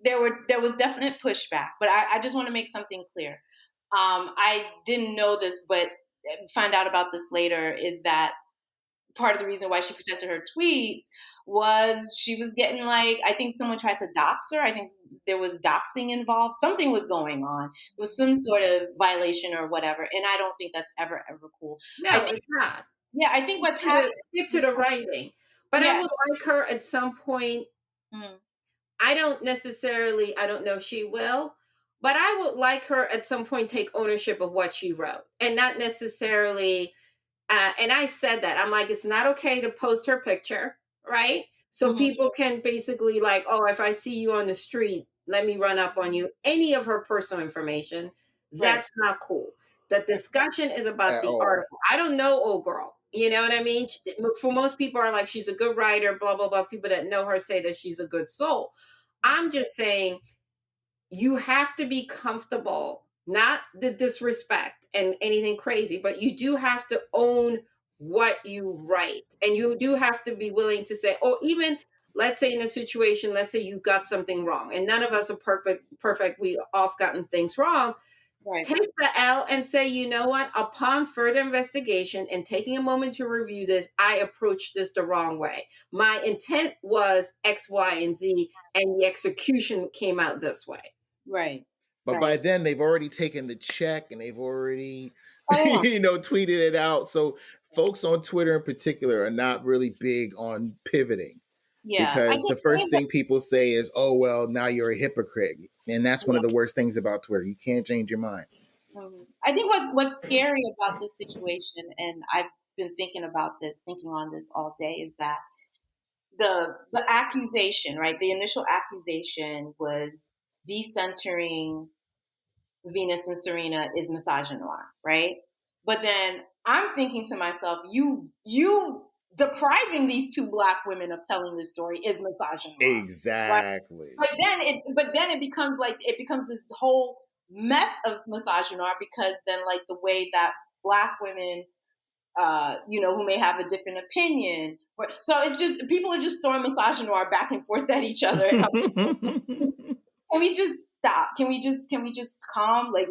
there was definite pushback. But I just want to make something clear. I didn't know this, but find out about this later. Is that part of the reason why she protected her tweets was she was getting, like, I think someone tried to dox her. I think there was doxing involved. Something was going on. There was some sort of violation or whatever. And I don't think that's ever cool. I No, think, it's not. yeah, I think what's happened. Stick to the writing. But I Yeah. would like her at some point. Mhm. I don't know if she will, but I would like her at some point take ownership of what she wrote and not necessarily. And I said that. I'm like, it's not okay to post her picture, right? So Mhm. people can basically, like, oh, if I see you on the street, let me run up on you. Any of her personal information, Right. that's not cool. The discussion is about At the all. article. I don't know, old girl. You know what I mean? For most people are like, she's a good writer, blah, blah, blah. People that know her say that she's a good soul. I'm just saying you have to be comfortable, not the disrespect and anything crazy, but you do have to own what you write. And you do have to be willing to say, or even let's say in a situation, let's say you got something wrong, and none of us are perfect. We all gotten things wrong. Right. Take the L and say, you know what? Upon further investigation and taking a moment to review this, I approached this the wrong way. My intent was X, Y, and Z, and the execution came out this way. Right. But by Right. then they've already taken the check and they've already Oh, tweeted it out. So folks on Twitter in particular are not really big on pivoting yeah. I because the first think that, thing people say is, "Oh well, now you're a hypocrite." And that's one yeah. of the worst things about Twitter. You can't change your mind. Mhm. I think what's scary about this situation, and I've been thinking on this all day, is that the accusation, right? The initial accusation was decentering Venus and Serena is misogynoir, right? But then I'm thinking to myself, you depriving these two black women of telling this story is misogynoir, right? Exactly. But then it becomes this whole mess of misogynoir, because then, like, the way that black women, who may have a different opinion. So it's just people are just throwing misogynoir back and forth at each other, and I'm like, can we just stop? Can we just calm, like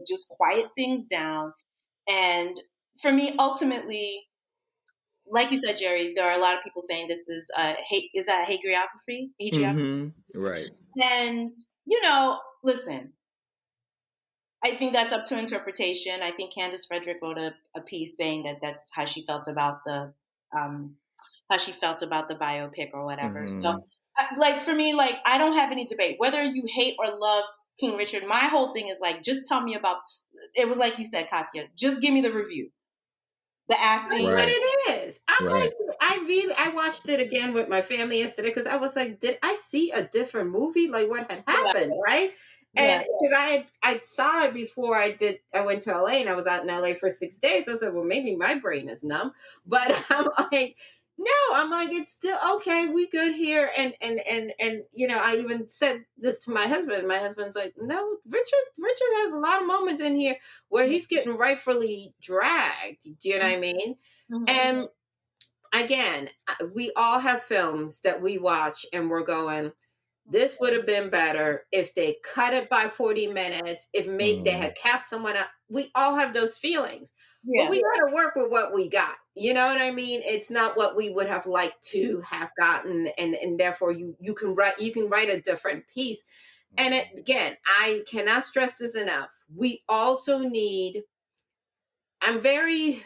just quiet things down? And for me, ultimately, like you said, Jerry, there are a lot of people saying this is hate. Is that hagiography? Right. And listen, I think that's up to interpretation. I think Candace Frederick wrote a piece saying that that's um, how she felt about the biopic or whatever. So, Hmm. like, for me, like, I don't have any debate whether you hate or love King Richard. My whole thing is, like, just tell me about. It was like you said, Kathia. Just give me the review, the That's what acting. Right. it is. I'm Right. like, I watched it again with my family yesterday because I was like, did I see a different movie? Like what had Yeah, happened, right? yeah, And because I saw it before I went to LA and I was out in LA for 6 days. I said, well, maybe my brain is numb. But I'm like, no, I'm like, it's still okay, we good here. And I even said this to my husband. My husband's like, no, Richard has a lot of moments in here where he's getting rightfully dragged. Do you know what I mean? mm-hmm. And again, we all have films that we watch and we're going, this would have been better if they cut it by 40 minutes, if they Hmm. had cast someone out. We all have those feelings. But Yeah, we got to work with what we got. You know what I mean? It's not what we would have liked to have gotten, and therefore you can write a different piece. And again, I cannot stress this enough. We also need. I'm very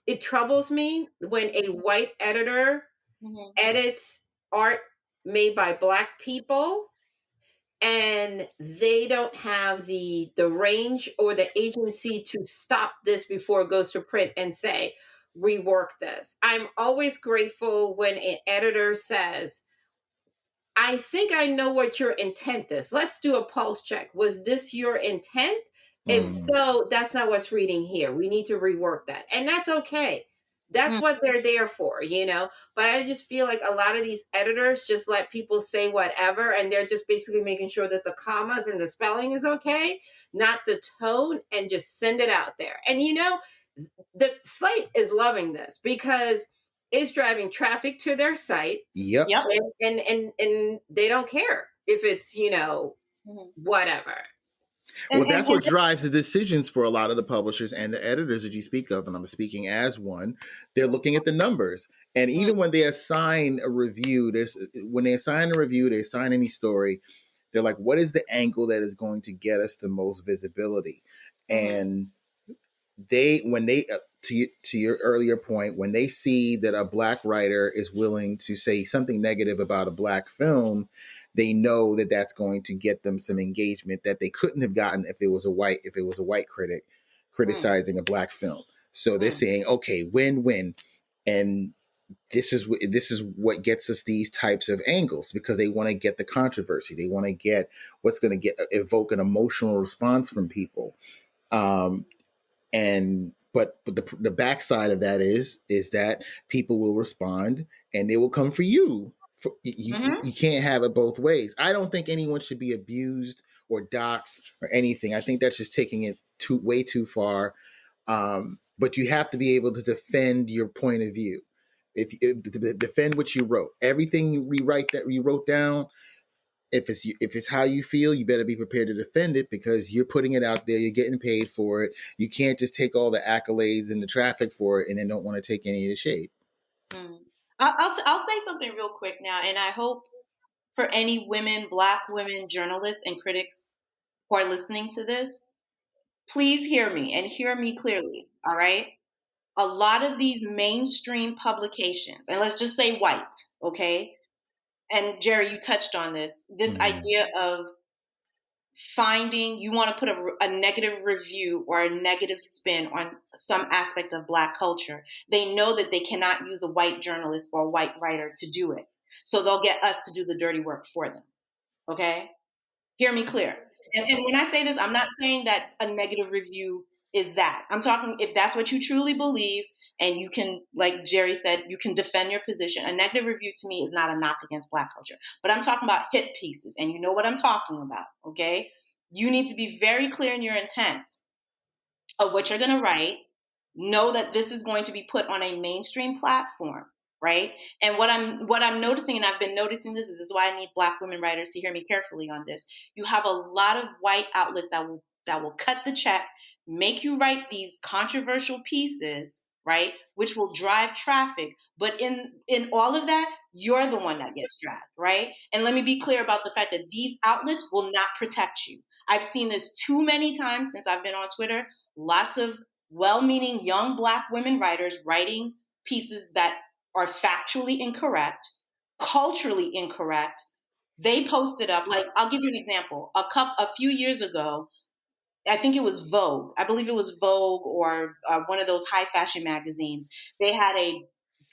it troubles me when a white editor mm-hmm. edits art made by black people and they don't have the range or the agency to stop this before it goes to print and say, rework this. I'm always grateful when an editor says, I think I know what your intent is. Let's do a pulse check. Was this your intent? If so, that's not what's reading here. We need to rework that. And that's okay. That's Mm. what they're there for, you know? But I just feel like a lot of these editors just let people say whatever, and they're just basically making sure that the commas and the spelling is okay, not the tone, and just send it out there. And you know, the Slate is loving this because it's driving traffic to their site. Yep. Yep. And they don't care if it's, you know, whatever. Well, that's what drives the decisions for a lot of the publishers and the editors that you speak of, and I'm speaking as one. They're looking at the numbers, and even when they assign a review, they assign any story. They're like, what is the angle that is going to get us the most visibility? And to your earlier point, when they see that a Black writer is willing to say something negative about a Black film, they know that that's going to get them some engagement that they couldn't have gotten if it was a white critic criticizing a Black film. So they're saying, okay, win-win, and this is what gets us these types of angles, because they want to get the controversy, they want to get what's going to evoke an emotional response from people. But the backside of that is that people will respond and they will come for you. You can't have it both ways. I don't think anyone should be abused or doxxed or anything. I think that's just taking it way too far. But you have to be able to defend your point of view. If defend what you wrote, everything you wrote down. If it's how you feel, you better be prepared to defend it, because you're putting it out there. You're getting paid for it. You can't just take all the accolades and the traffic for it and then don't want to take any of the shade. I'll say something real quick now, and I hope for any Black women journalists and critics who are listening to this, please hear me and hear me clearly. All right. A lot of these mainstream publications, and let's just say white, okay? And Jerry, you touched on this idea of you want to put a negative review or a negative spin on some aspect of Black culture. They know that they cannot use a white journalist or a white writer to do it. So they'll get us to do the dirty work for them. Okay? Hear me clear. And when I say this, I'm not saying that a negative review is that. I'm talking if that's what you truly believe, and you can, like Jerry said, you can defend your position. A negative review to me is not a knock against Black culture. But I'm talking about hit pieces, and you know what I'm talking about, okay? You need to be very clear in your intent of what you're going to write. Know that this is going to be put on a mainstream platform, right? And what I'm noticing, and I've been noticing this is why I need Black women writers to hear me carefully on this. You have a lot of white outlets that will cut the check, make you write these controversial pieces, right, which will drive traffic. But in all of that, you're the one that gets dragged, right? And let me be clear about the fact that these outlets will not protect you. I've seen this too many times since I've been on Twitter. Lots of well-meaning young Black women writers writing pieces that are factually incorrect, culturally incorrect. They posted up, like, I'll give you an example. A few years ago, I think it was Vogue. I believe it was Vogue or one of those high fashion magazines. They had a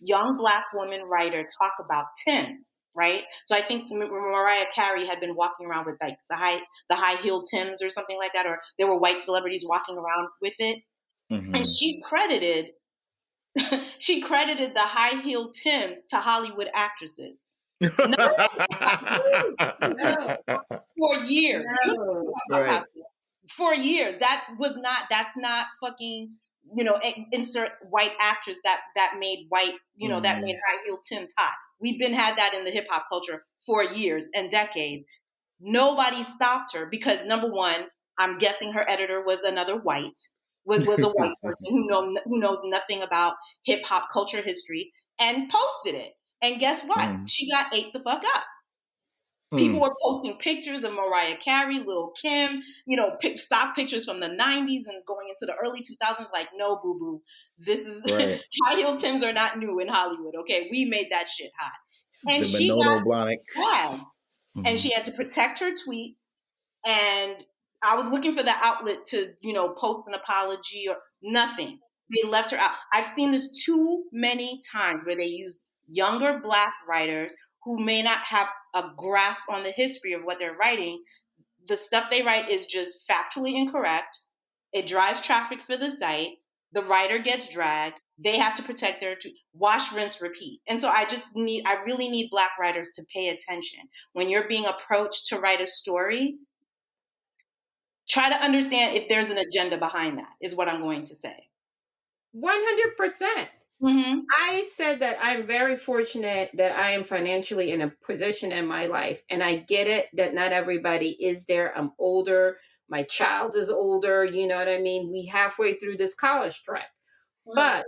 young Black woman writer talk about Timbs, right? So I think Mariah Carey had been walking around with like the high heel Timbs or something like that, or there were white celebrities walking around with it. And she credited the high heel Timbs to Hollywood actresses. No, for years. No. For years. That's not fucking, insert white actress that made white, that made high heel Timbs hot. We've had that in the hip hop culture for years and decades. Nobody stopped her because, number one, I'm guessing her editor was another white, was a white person who knows nothing about hip hop culture history, and posted it. And guess what? She got ate the fuck up. People were posting pictures of Mariah Carey, Lil' Kim, stock pictures from the 90s and going into the early 2000s. Like, no, boo-boo. This is right. High heel Timbs are not new in Hollywood. Okay, we made that shit hot. And the she Manolo got Blahnik. dragged. and she had to protect her tweets. And I was looking for the outlet to, post an apology or nothing. They left her out. I've seen this too many times where they use younger Black writers who may not have a grasp on the history of what they're writing. The stuff they write is just factually incorrect. It drives traffic for the site. The writer gets dragged. They have to protect their wash, rinse, repeat. And so I really need Black writers to pay attention. When you're being approached to write a story, try to understand if there's an agenda behind that, is what I'm going to say. 100%. Mm-hmm. I said that I'm very fortunate that I am financially in a position in my life. And I get it that not everybody is there. I'm older. My child is older. You know what I mean? We halfway through this college trip. But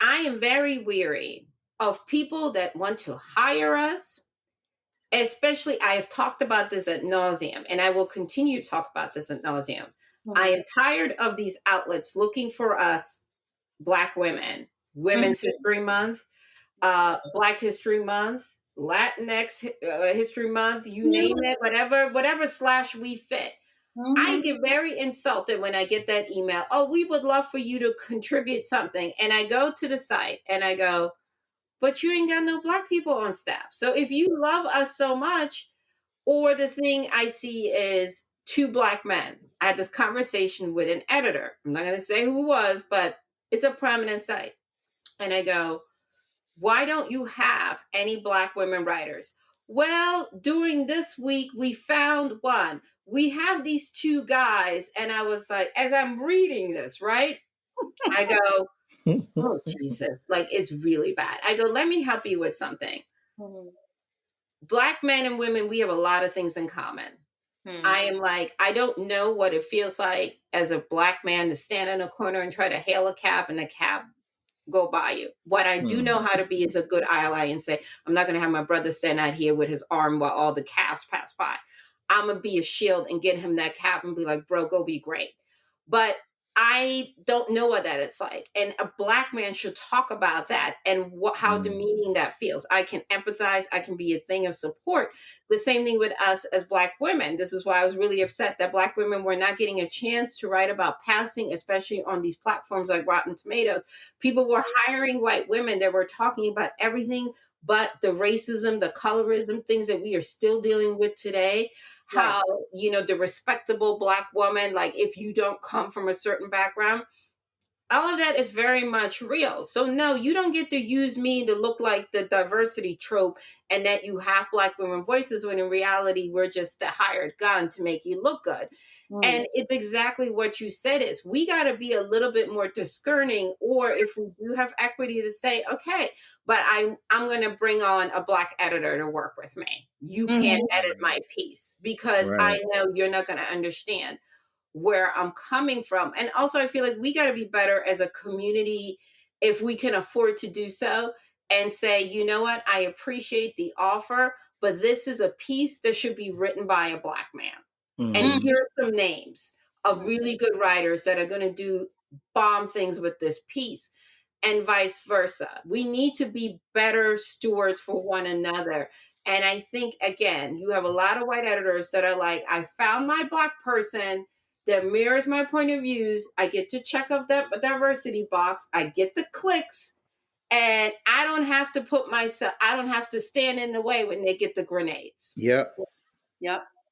I am very weary of people that want to hire us. Especially, I have talked about this ad nauseum, and I will continue to talk about this ad nauseum. I am tired of these outlets looking for us, Black women, Women's History Month, Black History Month, Latinx History Month, you name it, whatever slash we fit. I get very insulted when I get that email. Oh, we would love for you to contribute something. And I go to the site and I go, but you ain't got no Black people on staff. So if you love us so much, or the thing I see is two Black men. I had this conversation with an editor. I'm not going to say who it was, but it's a prominent site. And I go, why don't you have any Black women writers? Well, during this week, we found one. We have these two guys. And I was like, as I'm reading this, right? I go, oh, Jesus, like it's really bad. I go, let me help you with something. Black men and women, we have a lot of things in common. I am like, I don't know what it feels like as a Black man to stand in a corner and try to hail a cab and the cab go by you. What I do know how to be is a good ally and say, I'm not going to have my brother stand out here with his arm while all the cabs pass by. I'm going to be a shield and get him that cab and be like, bro, go be great. But I don't know what that it's like. And a Black man should talk about that and how demeaning that feels. I can empathize. I can be a thing of support. The same thing with us as Black women. This is why I was really upset that Black women were not getting a chance to write about passing, especially on these platforms like Rotten Tomatoes. People were hiring white women that were talking about everything but the racism, the colorism, things that we are still dealing with today. How, the respectable Black woman, like if you don't come from a certain background, all of that is very much real. So no, you don't get to use me to look like the diversity trope and that you have Black women voices when in reality, we're just the hired gun to make you look good. And it's exactly what you said is we got to be a little bit more discerning, or if we do have equity to say, okay, but I'm going to bring on a Black editor to work with me. You can't edit my piece because I know you're not going to understand where I'm coming from. And also I feel like we got to be better as a community if we can afford to do so and say, you know what, I appreciate the offer, but this is a piece that should be written by a Black man. And here are some names of really good writers that are going to do bomb things with this piece, and vice versa. We need to be better stewards for one another. And I think, again, you have a lot of white editors that are like, I found my Black person that mirrors my point of views. I get to check off that diversity box. I get the clicks. And I don't have to stand in the way when they get the grenades. Yep.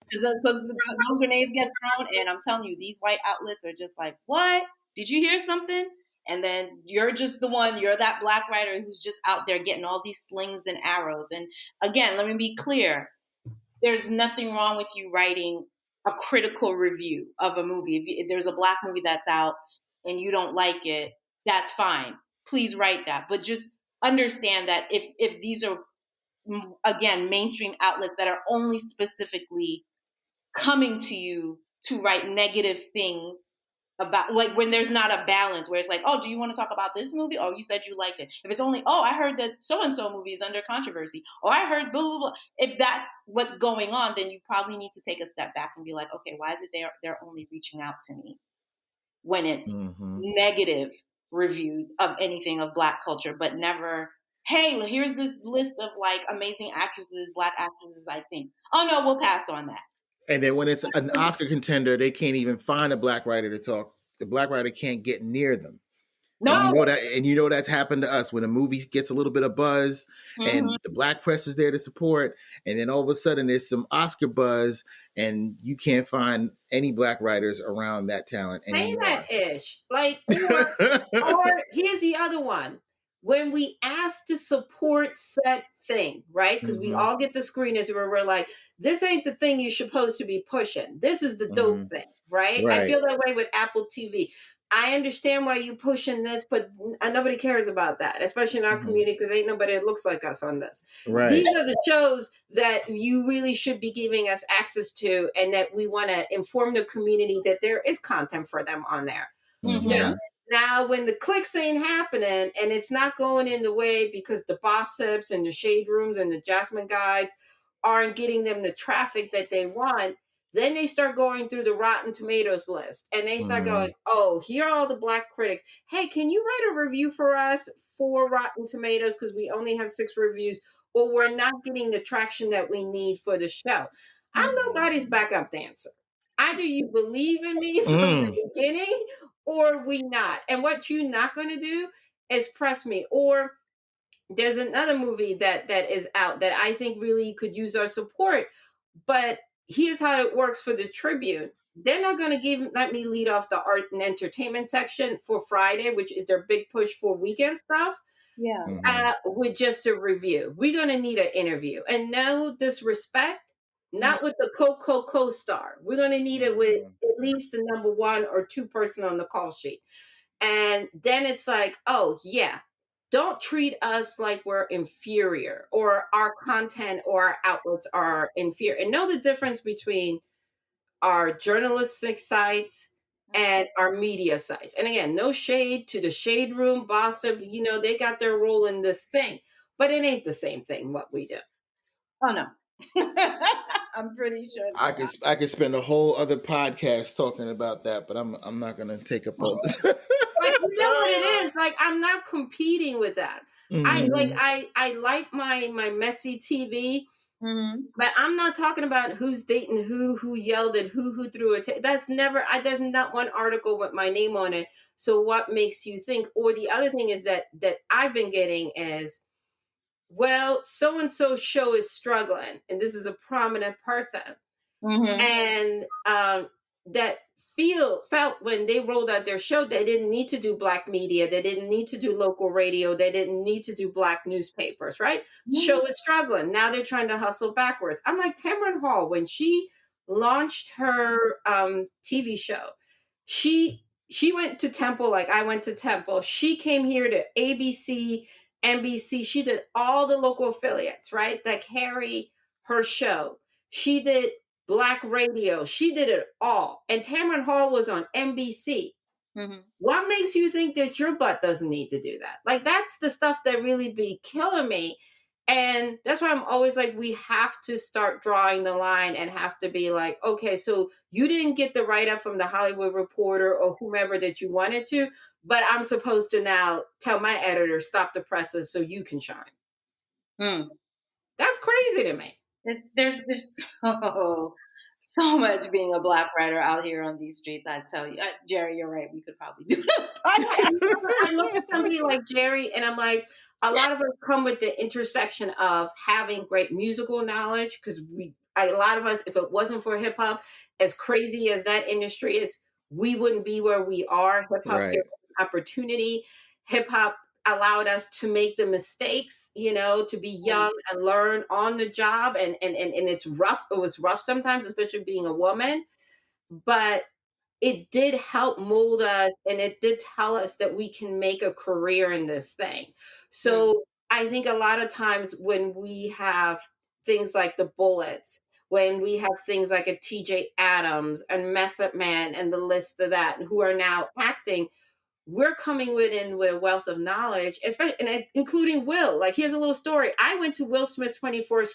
Because those grenades get thrown, and I'm telling you, these white outlets are just like, what? Did you hear something? And then you're just you're that Black writer who's just out there getting all these slings and arrows. And again, let me be clear. There's nothing wrong with you writing a critical review of a movie. If there's a Black movie that's out and you don't like it, that's fine. Please write that. But just understand that if these are, again, mainstream outlets that are only specifically coming to you to write negative things about, like when there's not a balance where it's like, oh, do you want to talk about this movie? Oh, you said you liked it. If it's only, oh, I heard that so-and-so movie is under controversy. Oh, I heard blah, blah, blah. If that's what's going on, then you probably need to take a step back and be like, okay, why is it they're only reaching out to me when it's negative reviews of anything of Black culture, but never hey, here's this list of like amazing actresses, black actresses, I think. Oh no, we'll pass on that. And then when it's an Oscar contender, they can't even find a black writer to talk. The black writer can't get near them. And No. you know that's happened to us when a movie gets a little bit of buzz and the black press is there to support, and then all of a sudden there's some Oscar buzz and you can't find any black writers around that talent Say anymore. that ish. Like, or here's the other one. When we ask to support said thing, right? Because we all get the screeners where we're like, this ain't the thing you're supposed to be pushing. This is the dope thing, right? I Right. feel that way with Apple TV. I understand why you pushing this, but nobody cares about that, especially in our community, because ain't nobody that looks like us on this. Right. These are the shows that you really should be giving us access to, and that we want to inform the community that there is content for them on there. Now, when the clicks ain't happening and it's not going in the way because the gossips and the shade rooms and the Jasmine guides aren't getting them the traffic that they want, then they start going through the Rotten Tomatoes list and they start going, oh, here are all the black critics. Hey, can you write a review for us for Rotten Tomatoes because we only have 6 reviews, or we're not getting the traction that we need for the show. I'm nobody's backup dancer. Either you believe in me from the beginning or we not. And what you're not going to do is press me. Or there's another movie that is out that I think really could use our support. But here's how it works for the Tribune. They're not going to let me lead off the art and entertainment section for Friday, which is their big push for weekend stuff. With just a review. We're going to need an interview. And no disrespect, not with the co-star. We're going to need it with at least the number 1 or 2 person on the call sheet. And then it's like, oh, yeah, don't treat us like we're inferior or our content or our outlets are inferior. And know the difference between our journalistic sites and our media sites. And again, no shade to the shade room, gossip, they got their role in this thing, but it ain't the same thing what we do. Oh no. I'm pretty sure I could spend a whole other podcast talking about that, but I'm not gonna take up all this. But you know what it is? Like, I'm not competing with that. I like my messy TV. But I'm not talking about who's dating who yelled at who threw it. That's never. There's not one article with my name on it. So what makes you think? Or the other thing is that I've been getting is, well, so and so show is struggling, and this is a prominent person, and that felt when they rolled out their show, they didn't need to do black media, they didn't need to do local radio, they didn't need to do black newspapers, right? Show is struggling. Now they're trying to hustle backwards. I'm like Tamron Hall, when she launched her TV show, she went to Temple like I went to Temple. She came here to ABC, NBC. She did all the local affiliates, right, that carry her show. She did black radio. She did it all. And Tamron Hall was on NBC. What makes you think that your butt doesn't need to do that? Like, that's the stuff that really be killing me. And that's why I'm always like, we have to start drawing the line and have to be like, okay, so you didn't get the write-up from the Hollywood Reporter or whomever that you wanted to, but I'm supposed to now tell my editor, stop the presses so you can shine. That's crazy to me. There's so much being a black writer out here on these streets. I tell you, Jerry, you're right. We could probably do it. I look at somebody like Jerry, and I'm like, a lot of us come with the intersection of having great musical knowledge, because a lot of us, if it wasn't for hip hop, as crazy as that industry is, we wouldn't be where we are. Hip hop gave us opportunity. Hip hop allowed us to make the mistakes, to be young and learn on the job. And it's rough. It was rough sometimes, especially being a woman, but it did help mold us, and it did tell us that we can make a career in this thing. So I think a lot of times when we have things like the Bullets, when we have things like a TJ Adams and Method Man and the list of that, who are now acting, we're coming with a wealth of knowledge, especially and including Will. Like, here's a little story. I went to Will Smith's 24th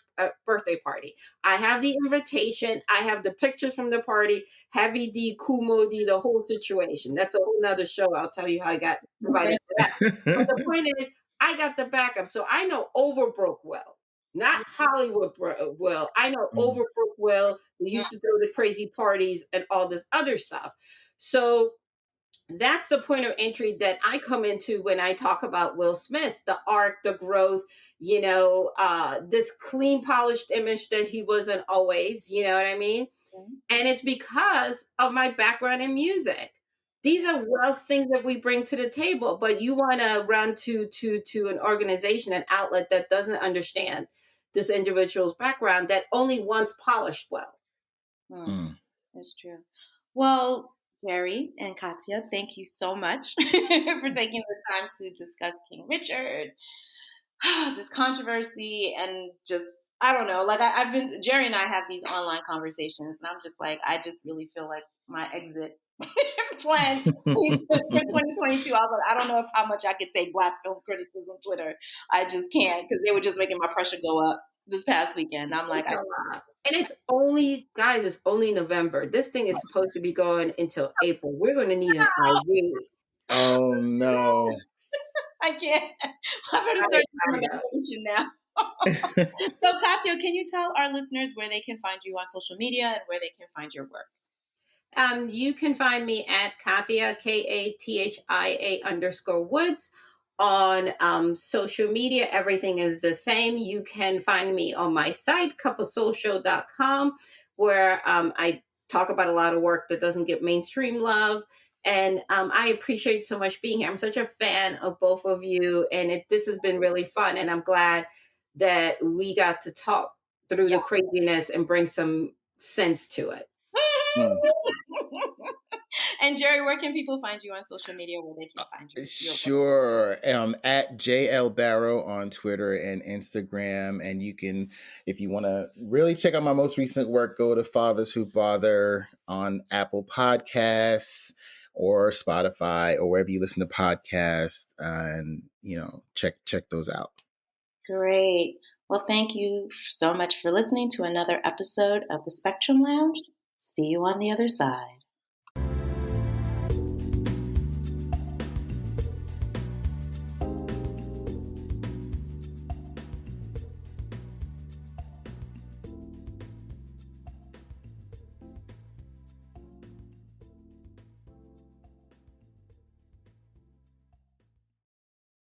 birthday party. I have the invitation. I have the pictures from the party. Heavy D, Kumo D, the whole situation. That's a whole nother show. I'll tell you how I got invited to that. But the point is, I got the backup. So I know Overbrook well, not Hollywood well. I know Mm. Overbrook well. We used to throw the crazy parties and all this other stuff. So that's the point of entry that I come into when I talk about Will Smith, the arc, the growth, this clean, polished image that he wasn't always, you know what I mean? And it's because of my background in music. These are wealth things that we bring to the table, but you want to run to an organization, an outlet that doesn't understand this individual's background that only once polished well. Mm. That's true. Well, Jerry and Katia, thank you so much for taking the time to discuss King Richard, this controversy, and just, I don't know, like I've been, Jerry and I have these online conversations, and I'm just like, I just really feel like my exit plan for 2022. I was like, I don't know if how much I could take Black film criticism on Twitter. I just can't, because they were just making my pressure go up this past weekend. I'm like, And it's only, guys, it's only November. This thing is supposed to be going until April. We're going to need an IV. Oh no. I can't. I better start doing my medication now. So, Katya, can you tell our listeners where they can find you on social media and where they can find your work? You can find me at Kathia, Kathia_Woods on social media. Everything is the same. You can find me on my site, couplesocial.com, where I talk about a lot of work that doesn't get mainstream love. And I appreciate so much being here. I'm such a fan of both of you, and this has been really fun. And I'm glad that we got to talk through the craziness and bring some sense to it. Mm. And Jerry, where can people find you on social media where they can find you? Sure. At JL Barrow on Twitter and Instagram. And you can, if you want to really check out my most recent work, go to Fathers Who Bother on Apple Podcasts or Spotify or wherever you listen to podcasts, and check those out. Great. Well, thank you so much for listening to another episode of the Spectrum Lounge. See you on the other side.